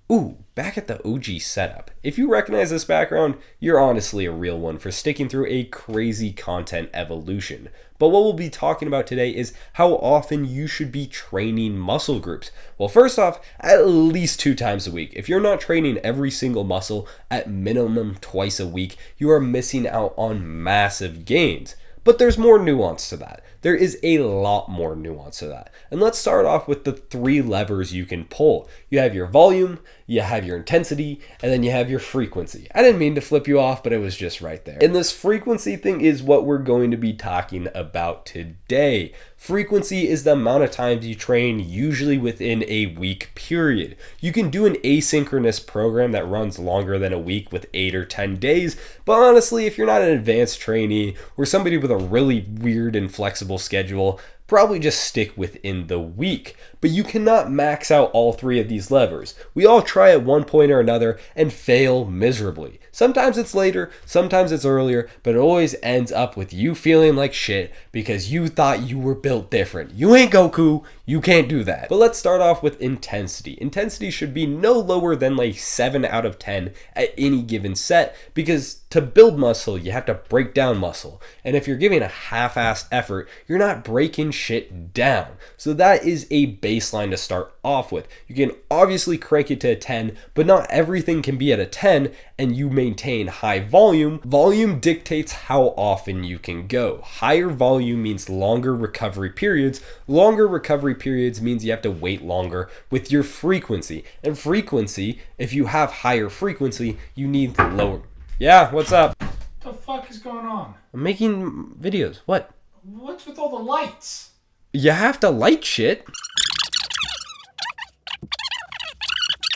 Ooh, back at the OG setup. If you recognize this background, you're honestly a real one for sticking through a crazy content evolution. But what we'll be talking about today is how often you should be training muscle groups. Well, first off, at least 2 times a week. If you're not training every single muscle at minimum twice a week, you are missing out on massive gains. But there's more nuance to that. There is a lot more nuance to that. And let's start off with the 3 levers you can pull. You have your volume, you have your intensity, and then you have your frequency. I didn't mean to flip you off, but it was just right there. And this frequency thing is what we're going to be talking about today. Frequency is the amount of times you train, usually within a week period. You can do an asynchronous program that runs longer than a week with 8 or 10 days, but honestly, if you're not an advanced trainee or somebody with a really weird and flexible schedule, probably just stick within the week. But you cannot max out all 3 of these levers. We all try at one point or another and fail miserably. Sometimes it's later, sometimes it's earlier, but it always ends up with you feeling like shit because you thought you were built different. You ain't Goku, you can't do that. But let's start off with intensity. Intensity should be no lower than like 7 out of 10 at any given set, because to build muscle, you have to break down muscle. And if you're giving a half-assed effort, you're not breaking shit down. So that is a baseline to start off with. You can obviously crank it to a 10, but not everything can be at a 10 and you maintain high volume. Volume dictates how often you can go. Higher volume means longer recovery periods. Longer recovery periods means you have to wait longer with your frequency. And frequency, if you have higher frequency, you need lower. Yeah, what's up? What the fuck is going on? I'm making videos. What? What's with all the lights? You have to light shit.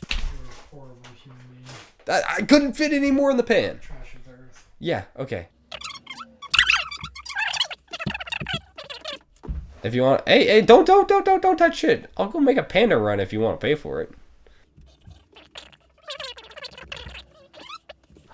You're a horrible human being. I couldn't fit any more in the pan. Trash of earth. Yeah, okay. If you want, hey, don't touch shit. I'll go make a panda run if you want to pay for it.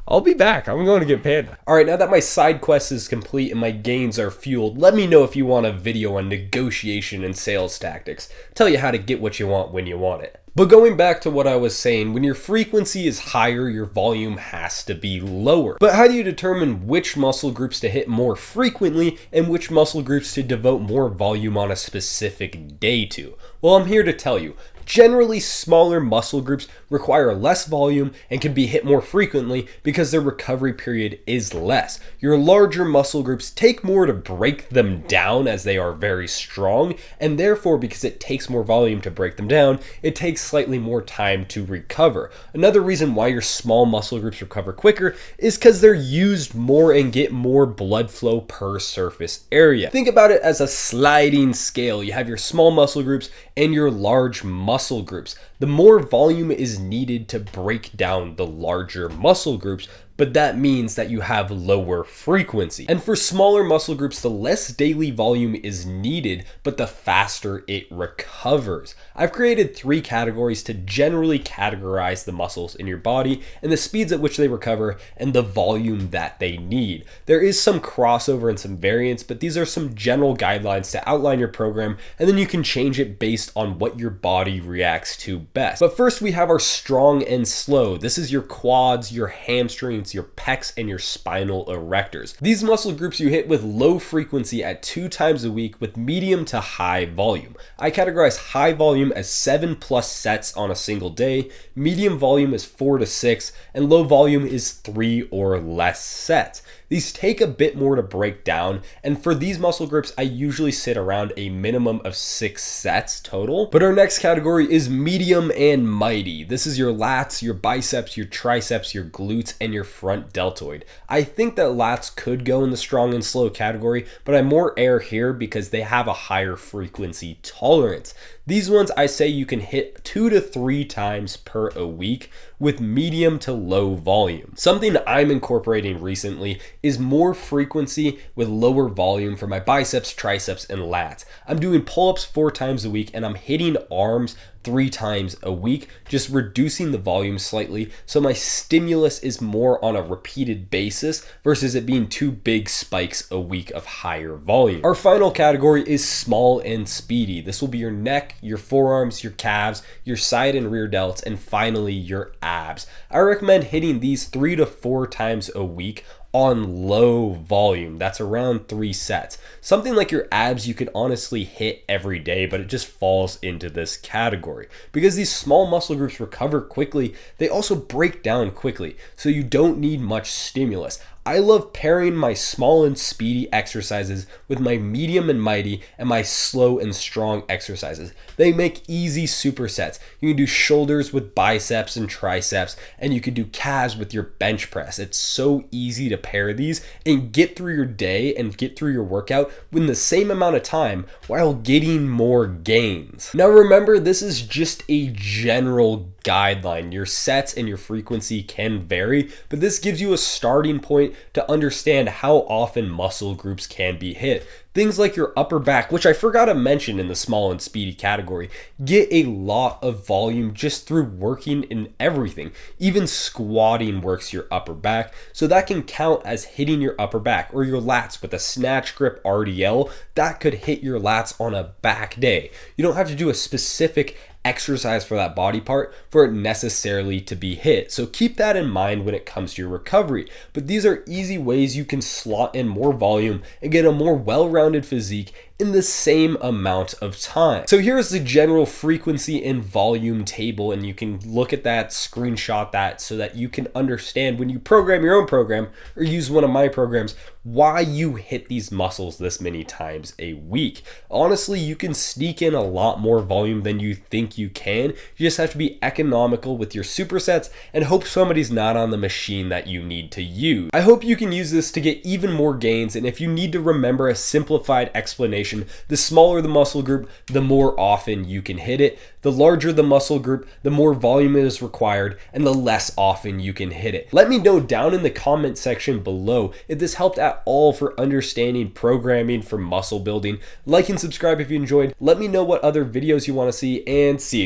I'll be back. I'm going to get panda. All right, now that my side quest is complete and my gains are fueled, let me know if you want a video on negotiation and sales tactics. Tell you how to get what you want when you want it. But going back to what I was saying, when your frequency is higher, your volume has to be lower. But how do you determine which muscle groups to hit more frequently and which muscle groups to devote more volume on a specific day to? Well, I'm here to tell you. Generally, smaller muscle groups require less volume and can be hit more frequently because their recovery period is less. Your larger muscle groups take more to break them down as they are very strong, and therefore, because it takes more volume to break them down, it takes slightly more time to recover. Another reason why your small muscle groups recover quicker is because they're used more and get more blood flow per surface area. Think about it as a sliding scale. You have your small muscle groups and your large muscle groups. The more volume is needed to break down the larger muscle groups, but that means that you have lower frequency. And for smaller muscle groups, the less daily volume is needed, but the faster it recovers. I've created 3 categories to generally categorize the muscles in your body and the speeds at which they recover and the volume that they need. There is some crossover and some variance, but these are some general guidelines to outline your program, and then you can change it based on what your body reacts to best. But first we have our strong and slow. This is your quads, your hamstrings, your pecs, and your spinal erectors. These muscle groups you hit with low frequency at 2 times a week with medium to high volume. I categorize high volume as 7+ sets on a single day, medium volume is 4 to 6, and low volume is 3 or less sets. These take a bit more to break down, and for these muscle groups, I usually sit around a minimum of 6 sets total. But our next category is medium and mighty. This is your lats, your biceps, your triceps, your glutes, and your front deltoid. I think that lats could go in the strong and slow category, but I more err here because they have a higher frequency tolerance. These ones I say you can hit 2 to 3 times per a week with medium to low volume. Something I'm incorporating recently is more frequency with lower volume for my biceps, triceps, and lats. I'm doing pull-ups 4 times a week and I'm hitting arms 3 times a week, just reducing the volume slightly so my stimulus is more on a repeated basis versus it being 2 big spikes a week of higher volume. Our final category is small and speedy. This will be your neck, your forearms, your calves, your side and rear delts, and finally your abs. I recommend hitting these 3 to 4 times a week on low volume. That's around 3 sets. Something like your abs you could honestly hit every day, but it just falls into this category. Because these small muscle groups recover quickly, they also break down quickly, so you don't need much stimulus. I love pairing my small and speedy exercises with my medium and mighty and my slow and strong exercises. They make easy supersets. You can do shoulders with biceps and triceps, and you can do calves with your bench press. It's so easy to pair these and get through your day and get through your workout within the same amount of time while getting more gains. Now remember, this is just a general guideline. Your sets and your frequency can vary, but this gives you a starting point to understand how often muscle groups can be hit. Things like your upper back, which I forgot to mention in the small and speedy category, get a lot of volume just through working in everything. Even squatting works your upper back, so that can count as hitting your upper back, or your lats with a snatch grip RDL. That could hit your lats on a back day. You don't have to do a specific exercise for that body part for it necessarily to be hit. So keep that in mind when it comes to your recovery. But these are easy ways you can slot in more volume and get a more well-rounded physique in the same amount of time. So here's the general frequency and volume table, and you can look at that, screenshot that, so that you can understand when you program your own program or use one of my programs why you hit these muscles this many times a week. Honestly, you can sneak in a lot more volume than you think you can. You just have to be economical with your supersets and hope somebody's not on the machine that you need to use. I hope you can use this to get even more gains, and if you need to remember a simplified explanation, the smaller the muscle group, the more often you can hit it. The larger the muscle group, the more volume is required, and the less often you can hit it. Let me know down in the comment section below if this helped at all for understanding programming for muscle building. Like and subscribe if you enjoyed. Let me know what other videos you want to see, and see you guys.